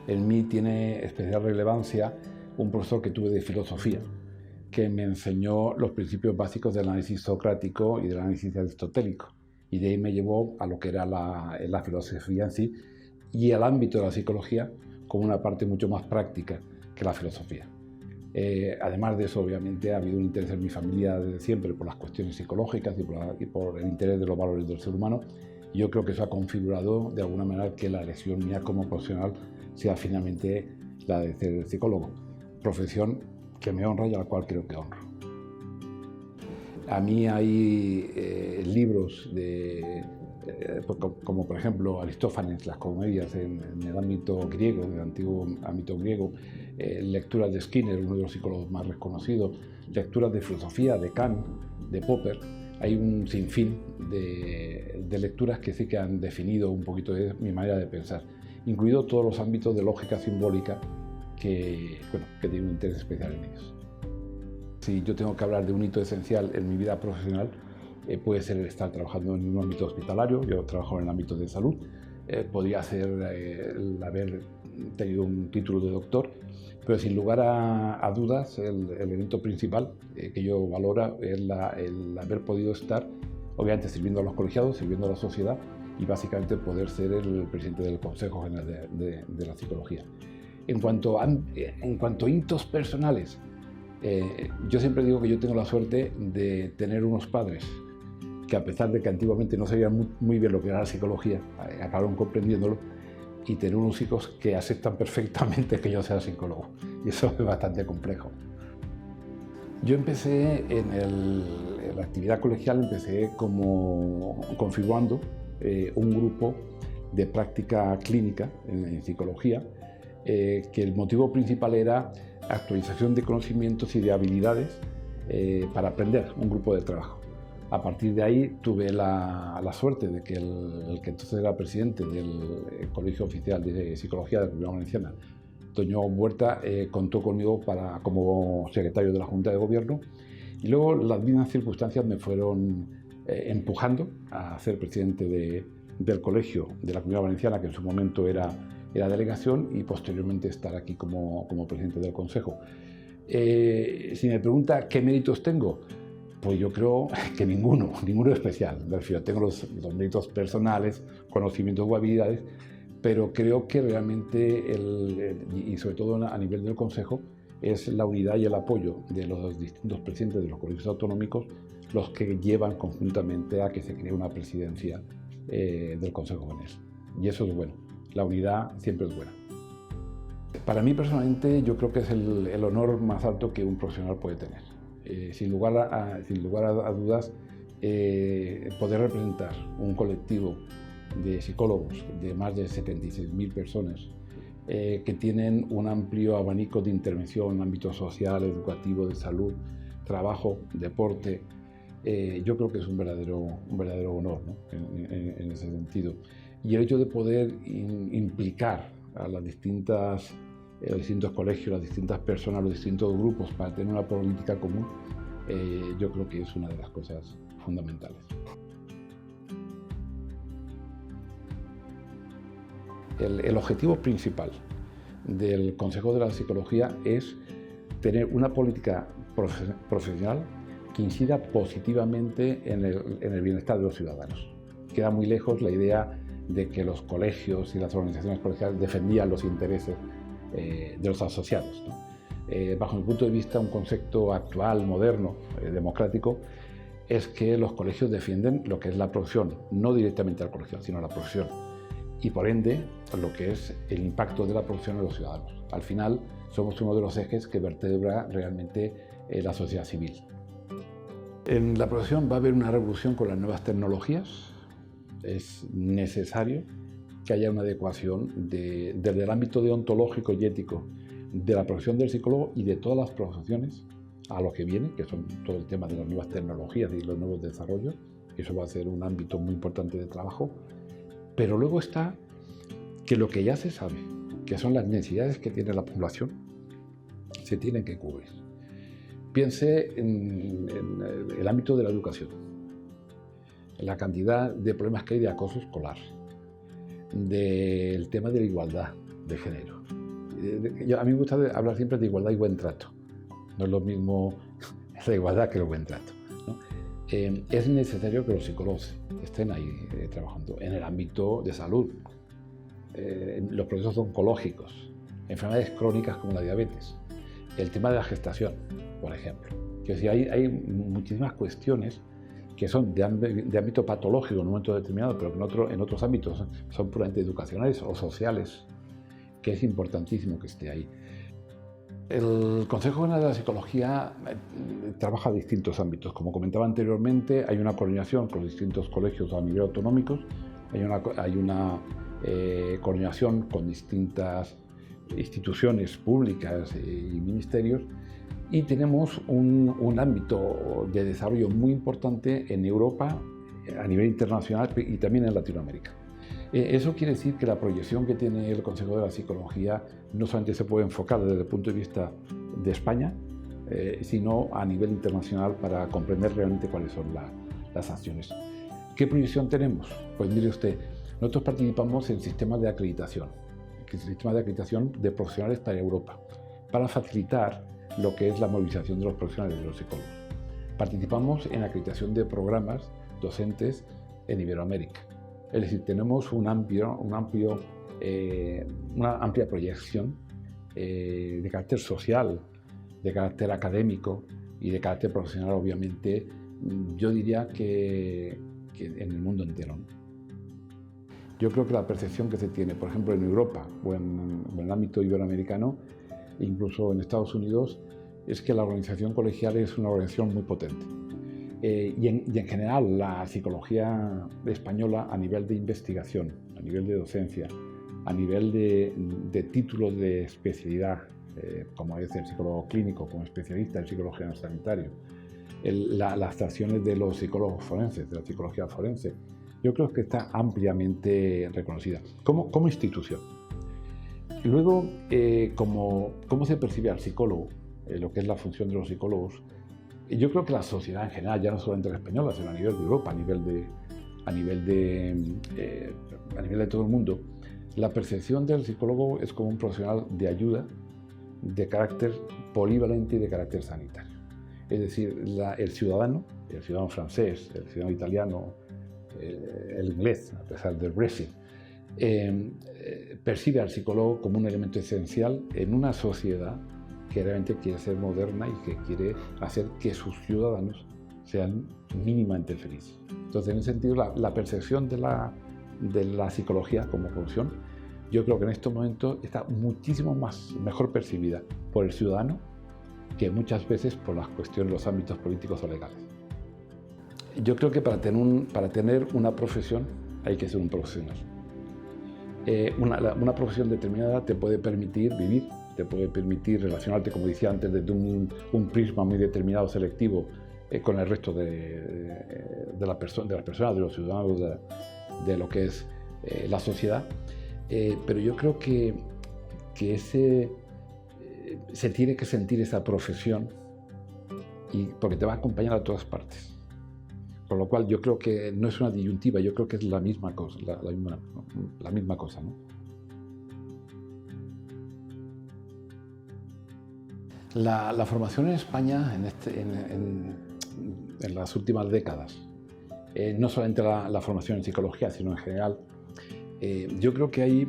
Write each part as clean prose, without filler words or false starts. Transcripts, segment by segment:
En mí tiene especial relevancia un profesor que tuve de filosofía, que me enseñó los principios básicos del análisis socrático y del análisis aristotélico. Y de ahí me llevó a lo que era la filosofía en sí y el ámbito de la psicología como una parte mucho más práctica que la filosofía. Además de eso, obviamente, ha habido un interés en mi familia desde siempre por las cuestiones psicológicas y por el interés de los valores del ser humano. Y yo creo que eso ha configurado de alguna manera que la elección mía como profesional sea finalmente la de ser psicólogo, profesión que me honra y a la cual creo que honro. A mí hay libros como por ejemplo Aristófanes, las comedias en el ámbito griego, en el antiguo ámbito griego, lecturas de Skinner, uno de los psicólogos más reconocidos, lecturas de filosofía de Kant, de Popper. Hay un sinfín de lecturas que sí que han definido un poquito de mi manera de pensar, incluido todos los ámbitos de lógica simbólica que tienen un interés especial en ellos. Si yo tengo que hablar de un hito esencial en mi vida profesional, puede ser el estar trabajando en un ámbito hospitalario. Yo trabajo en el ámbito de salud. Podría ser el haber tenido un título de doctor, pero sin lugar a dudas el elemento principal que yo valoro es el haber podido estar, obviamente, sirviendo a los colegiados, sirviendo a la sociedad y básicamente poder ser el presidente del Consejo General de la Psicología. En cuanto a hitos personales, yo siempre digo que yo tengo la suerte de tener unos padres que, a pesar de que antiguamente no sabían muy bien lo que era la psicología, acabaron comprendiéndolo, y tener unos hijos que aceptan perfectamente que yo sea psicólogo, y eso es bastante complejo. Yo empecé en la actividad colegial, empecé como configurando un grupo de práctica clínica en psicología, que el motivo principal era actualización de conocimientos y de habilidades para aprender, un grupo de trabajo. A partir de ahí tuve la suerte de que el que entonces era presidente del Colegio Oficial de Psicología de la Comunidad Valenciana, Toño Huerta, contó conmigo como secretario de la Junta de Gobierno, y luego las mismas circunstancias me fueron empujando a ser presidente del Colegio de la Comunidad Valenciana, que en su momento era delegación, y posteriormente estar aquí como presidente del Consejo. Si me pregunta qué méritos tengo, pues yo creo que ninguno especial. Me refiero, tengo los méritos personales, conocimientos o habilidades, pero creo que realmente, y sobre todo a nivel del Consejo, es la unidad y el apoyo de los distintos presidentes de los colegios autonómicos los que llevan conjuntamente a que se cree una presidencia del Consejo General. Y eso es bueno. La unidad siempre es buena. Para mí personalmente, yo creo que es el honor más alto que un profesional puede tener. Sin lugar a dudas, poder representar un colectivo de psicólogos de más de 76.000 personas que tienen un amplio abanico de intervención en ámbitos social, educativo, de salud, trabajo, deporte. Yo creo que es un verdadero honor, ¿no? en ese sentido. Y el hecho de poder implicar a los distintos colegios, las distintas personas, los distintos grupos para tener una política común, yo creo que es una de las cosas fundamentales. El objetivo principal del Consejo de la Psicología es tener una política profesional que incida positivamente en el bienestar de los ciudadanos. Queda muy lejos la idea de que los colegios y las organizaciones colegiales defendían los intereses de los asociados, ¿no? Bajo mi punto de vista, un concepto actual, moderno, democrático, es que los colegios defienden lo que es la profesión, no directamente al colegio, sino a la profesión, y por ende lo que es el impacto de la profesión en los ciudadanos. Al final somos uno de los ejes que vertebra realmente la sociedad civil. En la profesión va a haber una revolución con las nuevas tecnologías. Es necesario que haya una adecuación desde el ámbito deontológico y ético de la profesión del psicólogo y de todas las profesiones a lo que viene, que son todo el tema de las nuevas tecnologías y los nuevos desarrollos. Eso va a ser un ámbito muy importante de trabajo. Pero luego está que lo que ya se sabe, que son las necesidades que tiene la población, se tienen que cubrir. Piense en el ámbito de la educación, en la cantidad de problemas que hay de acoso escolar, del tema de la igualdad de género, A mí me gusta hablar siempre de igualdad y buen trato. No es lo mismo la igualdad que el buen trato, ¿no? Es necesario que los psicólogos estén ahí trabajando en el ámbito de salud, en los procesos oncológicos, enfermedades crónicas como la diabetes, el tema de la gestación, por ejemplo. Quiero decir, hay muchísimas cuestiones que son de ámbito patológico en un momento determinado, pero que en otros ámbitos son puramente educacionales o sociales, que es importantísimo que esté ahí. El Consejo General de la Psicología trabaja distintos ámbitos. Como comentaba anteriormente, hay una coordinación con los distintos colegios a nivel autonómicos, hay una coordinación con distintas instituciones públicas y ministerios, y tenemos un ámbito de desarrollo muy importante en Europa, a nivel internacional y también en Latinoamérica. Eso quiere decir que la proyección que tiene el Consejo de la Psicología no solamente se puede enfocar desde el punto de vista de España, sino a nivel internacional para comprender realmente cuáles son las acciones. ¿Qué proyección tenemos? Pues mire usted, nosotros participamos en sistemas de acreditación, de profesionales para Europa, para facilitar lo que es la movilización de los profesionales, de los psicólogos. Participamos en acreditación de programas docentes en Iberoamérica. Es decir, tenemos una amplia proyección de carácter social, de carácter académico y de carácter profesional, obviamente, yo diría que en el mundo entero, ¿no? Yo creo que la percepción que se tiene, por ejemplo, en Europa o en el ámbito iberoamericano, incluso en Estados Unidos, es que la organización colegial es una organización muy potente. Y en general la psicología española, a nivel de investigación, a nivel de docencia, a nivel de títulos de especialidad, como es el psicólogo clínico, como especialista en psicología sanitaria, las acciones de los psicólogos forenses, de la psicología forense, yo creo que está ampliamente reconocida como institución. Luego, ¿cómo se percibe al psicólogo? Lo que es la función de los psicólogos. Yo creo que la sociedad en general, ya no solamente la española, sino a nivel de Europa, a nivel de todo el mundo, la percepción del psicólogo es como un profesional de ayuda de carácter polivalente y de carácter sanitario. Es decir, el ciudadano francés, el ciudadano italiano, el inglés, a pesar del Brexit, percibe al psicólogo como un elemento esencial en una sociedad que realmente quiere ser moderna y que quiere hacer que sus ciudadanos sean mínimamente felices. Entonces, en ese sentido, la percepción de la psicología como profesión, yo creo que en estos momentos está muchísimo mejor percibida por el ciudadano que muchas veces por las cuestiones, los ámbitos políticos o legales. Yo creo que para tener una profesión hay que ser un profesional. Una profesión determinada te puede permitir vivir, te puede permitir relacionarte, como decía antes, desde un prisma muy determinado, selectivo, con el resto de las personas, de los ciudadanos, de lo que es la sociedad. Pero yo creo que se tiene que sentir esa profesión, porque te va a acompañar a todas partes. Con lo cual yo creo que no es una disyuntiva, yo creo que es la misma cosa, la misma cosa, ¿no? La formación en España en las últimas décadas, no solamente la formación en psicología, sino en general, yo creo que hay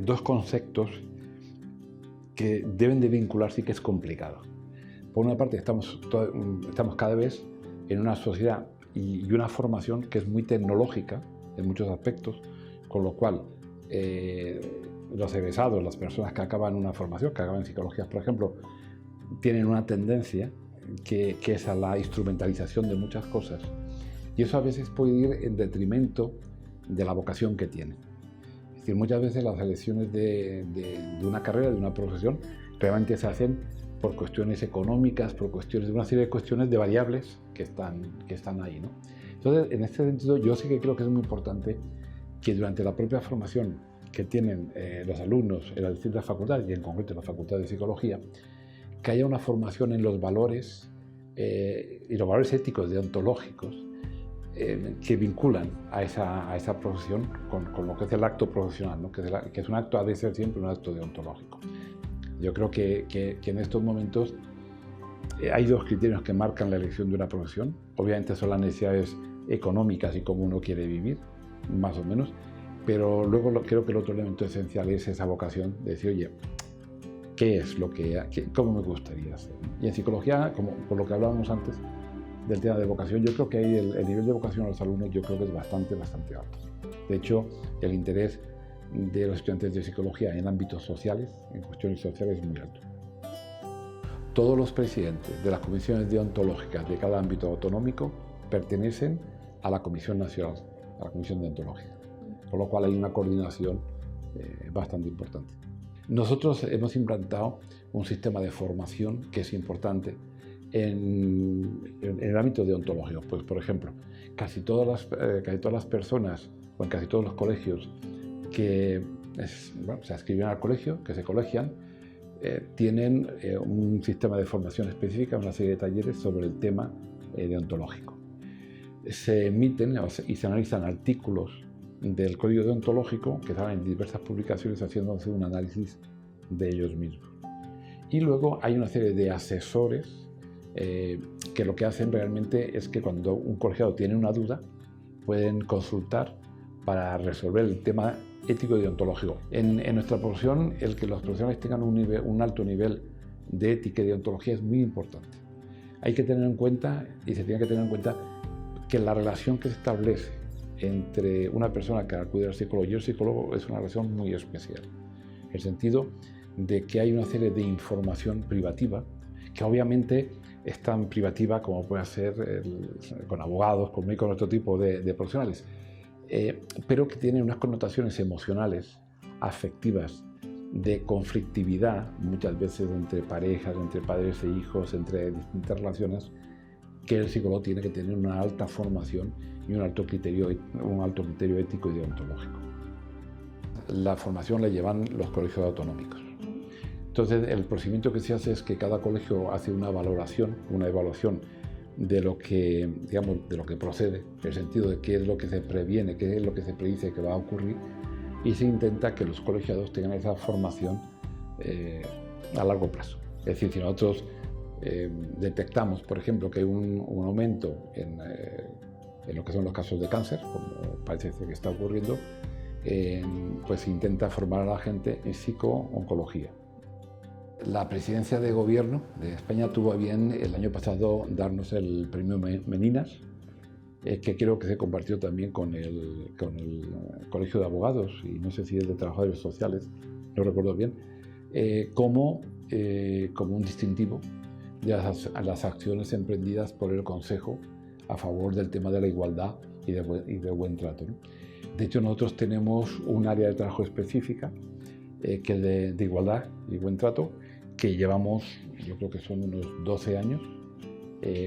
dos conceptos que deben de vincularse y que es complicado. Por una parte, estamos cada vez en una sociedad y una formación que es muy tecnológica en muchos aspectos, con lo cual los egresados, las personas que acaban una formación, que acaban psicología, por ejemplo, tienen una tendencia que es a la instrumentalización de muchas cosas, y eso a veces puede ir en detrimento de la vocación que tienen. Es decir, muchas veces las elecciones de una carrera, de una profesión, realmente se hacen por cuestiones económicas, por cuestiones de una serie de cuestiones de variables que están ahí, ¿no? Entonces, en este sentido, yo sí que creo que es muy importante que durante la propia formación que tienen los alumnos en las distintas facultades, y en concreto en la Facultad de Psicología, que haya una formación en los valores y los valores éticos, deontológicos, que vinculan a esa profesión con lo que es el acto profesional, ¿no? Que es un acto, ha de ser siempre un acto deontológico. Yo creo que en estos momentos hay dos criterios que marcan la elección de una profesión. Obviamente son las necesidades económicas y cómo uno quiere vivir, más o menos, pero luego creo que el otro elemento esencial es esa vocación de decir, oye, ¿qué es lo cómo me gustaría hacer? Y en psicología, como por lo que hablábamos antes del tema de vocación, yo creo que ahí el nivel de vocación a los alumnos yo creo que es bastante alto. De hecho, el interés de los estudiantes de psicología en ámbitos sociales, en cuestiones sociales, es muy alto. Todos los presidentes de las comisiones deontológicas de cada ámbito autonómico pertenecen a la Comisión Nacional, a la Comisión Deontológica, con lo cual hay una coordinación bastante importante. Nosotros hemos implantado un sistema de formación que es importante en el ámbito deontológico. Pues, por ejemplo, casi todas las personas o en casi todos los colegios que se adscriben al colegio, que se colegian, tienen un sistema de formación específica, una serie de talleres sobre el tema deontológico. Se emiten y se analizan artículos del código deontológico que salen en diversas publicaciones haciéndose un análisis de ellos mismos. Y luego hay una serie de asesores que lo que hacen realmente es que cuando un colegiado tiene una duda pueden consultar para resolver el tema ético y deontológico. En nuestra profesión, el que los profesionales tengan un alto nivel de ética y deontología es muy importante. Hay que tener en cuenta, y se tiene que tener en cuenta, que la relación que se establece entre una persona que acude al psicólogo y el psicólogo es una relación muy especial. En el sentido de que hay una serie de información privativa, que obviamente es tan privativa como puede ser con abogados, con médicos, otro tipo de profesionales, pero que tiene unas connotaciones emocionales, afectivas, de conflictividad, muchas veces entre parejas, entre padres e hijos, entre distintas relaciones, que el psicólogo tiene que tener una alta formación y un alto criterio ético y deontológico. La formación la llevan los colegios autonómicos. Entonces, el procedimiento que se hace es que cada colegio hace una evaluación de lo que, de lo que procede, en el sentido de qué es lo que se previene, qué es lo que se predice que va a ocurrir, y se intenta que los colegiados tengan esa formación a largo plazo. Es decir, si nosotros detectamos, por ejemplo, que hay un aumento en lo que son los casos de cáncer, como parece que está ocurriendo, pues se intenta formar a la gente en psico-oncología. La presidencia de gobierno de España tuvo a bien el año pasado darnos el premio Meninas, que creo que se compartió también con el Colegio de Abogados y no sé si es de Trabajadores Sociales, no recuerdo bien, como un distintivo de las acciones emprendidas por el Consejo a favor del tema de la igualdad y del buen trato, ¿no? De hecho, nosotros tenemos un área de trabajo específica que es de igualdad y buen trato, que llevamos, yo creo que son unos 12 años,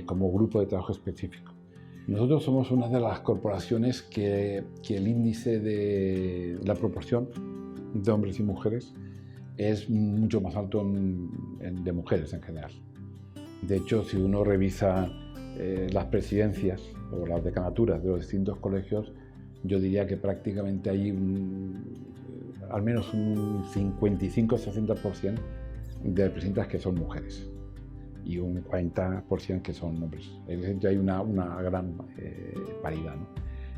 como grupo de trabajo específico. Nosotros somos una de las corporaciones que el índice de la proporción de hombres y mujeres es mucho más alto de mujeres en general. De hecho, si uno revisa las presidencias o las decanaturas de los distintos colegios, yo diría que prácticamente hay al menos un 55-60% de presidentas que son mujeres y un 40% que son hombres. Es decir, hay una gran paridad, ¿no?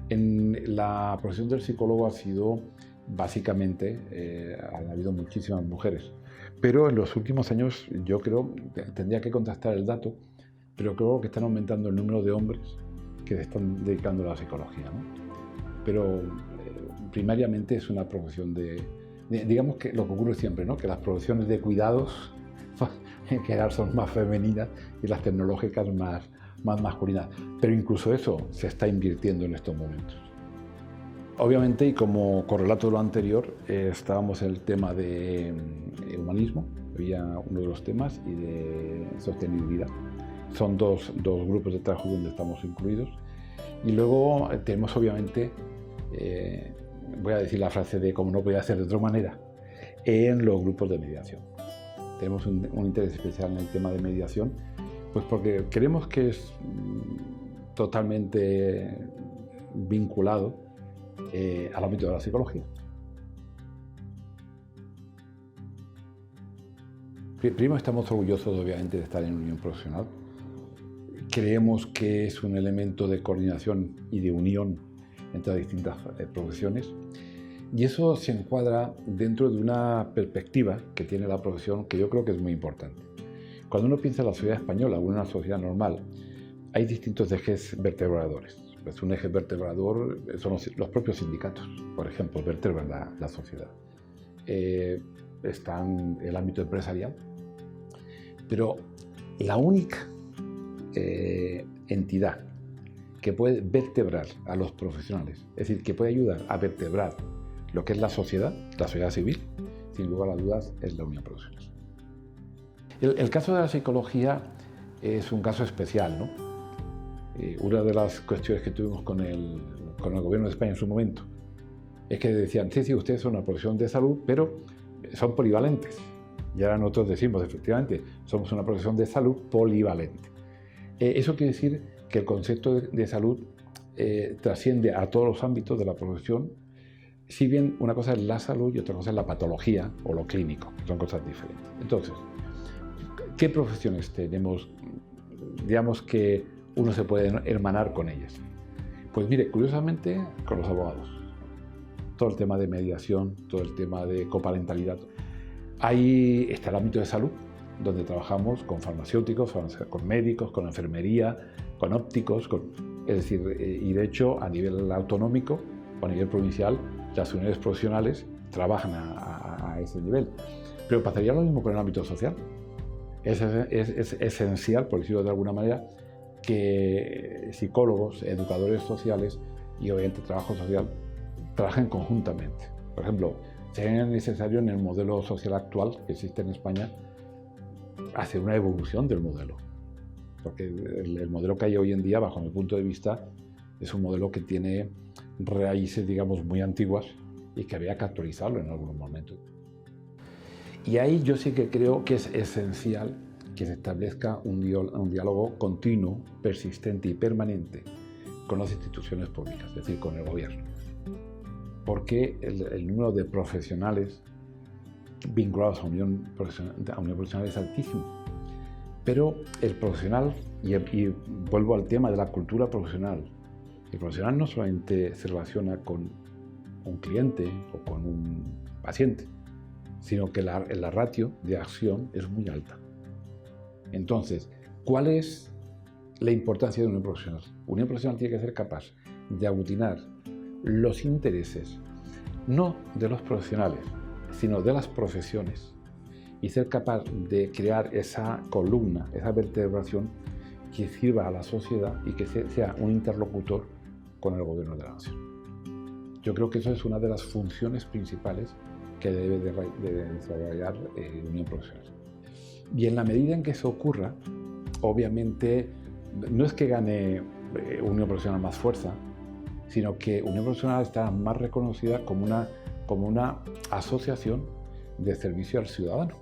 En la profesión del psicólogo ha sido básicamente, han habido muchísimas mujeres, pero en los últimos años yo creo, tendría que contrastar el dato, pero creo que están aumentando el número de hombres que se están dedicando a la psicología, ¿no? Pero primariamente es una profesión digamos que lo que ocurre siempre, ¿no? Que las profesiones de cuidados en general son más femeninas y las tecnológicas más masculinas. Pero incluso eso se está invirtiendo en estos momentos. Obviamente, y como correlato de lo anterior, estábamos en el tema de humanismo, había uno de los temas, y de sostenibilidad. Son dos grupos de trabajo donde estamos incluidos. Y luego tenemos, obviamente, voy a decir la frase de como no podía ser de otra manera, en los grupos de mediación. Tenemos un interés especial en el tema de mediación, pues porque creemos que es totalmente vinculado al ámbito de la psicología. Primero, estamos orgullosos, obviamente, de estar en unión profesional. Creemos que es un elemento de coordinación y de unión entre distintas profesiones. Y eso se encuadra dentro de una perspectiva que tiene la profesión que yo creo que es muy importante. Cuando uno piensa en la sociedad española o en una sociedad normal, hay distintos ejes vertebradores. Pues un eje vertebrador son los propios sindicatos, por ejemplo, vertebran la sociedad. Está el ámbito empresarial, pero la única entidad que puede vertebrar a los profesionales, es decir, que puede ayudar a vertebrar lo que es la sociedad civil, sin lugar a dudas, es la unión profesional. El caso de la psicología es un caso especial, ¿no? Una de las cuestiones que tuvimos con el gobierno de España en su momento es que decían, sí, ustedes son una profesión de salud, pero son polivalentes. Y ahora nosotros decimos, efectivamente, somos una profesión de salud polivalente. Eso quiere decir que el concepto de salud trasciende a todos los ámbitos de la profesión, si bien una cosa es la salud y otra cosa es la patología o lo clínico, que son cosas diferentes. Entonces, ¿qué profesiones tenemos, digamos, que uno se puede hermanar con ellas? Pues mire, curiosamente, con los abogados. Todo el tema de mediación, todo el tema de coparentalidad. Ahí está el ámbito de salud, donde trabajamos con farmacéuticos, con médicos, con enfermería, con ópticos, es decir, y de hecho a nivel autonómico o a nivel provincial, las unidades profesionales trabajan a ese nivel. Pero pasaría lo mismo con el ámbito social. Es esencial, por decirlo de alguna manera, que psicólogos, educadores sociales y obviamente trabajo social trabajen conjuntamente. Por ejemplo, sería necesario en el modelo social actual que existe en España hacer una evolución del modelo. Porque el modelo que hay hoy en día, bajo mi punto de vista, es un modelo que tiene raíces, digamos, muy antiguas y que había que actualizarlo en algunos momentos. Y ahí yo sí que creo que es esencial que se establezca un diálogo continuo, persistente y permanente con las instituciones públicas, es decir, con el gobierno. Porque el número de profesionales vinculados a unión profesional es altísimo. Pero el profesional, y vuelvo al tema de la cultura profesional, el profesional no solamente se relaciona con un cliente o con un paciente, sino que la ratio de acción es muy alta. Entonces, ¿cuál es la importancia de una unión profesional? Una unión profesional tiene que ser capaz de aglutinar los intereses, no de los profesionales, sino de las profesiones, y ser capaz de crear esa columna, esa vertebración que sirva a la sociedad y que sea un interlocutor con el gobierno de la nación. Yo creo que eso es una de las funciones principales que debe de desarrollar la unión profesional. Y en la medida en que eso ocurra, obviamente no es que gane unión profesional más fuerza, sino que unión profesional está más reconocida como una asociación de servicio al ciudadano.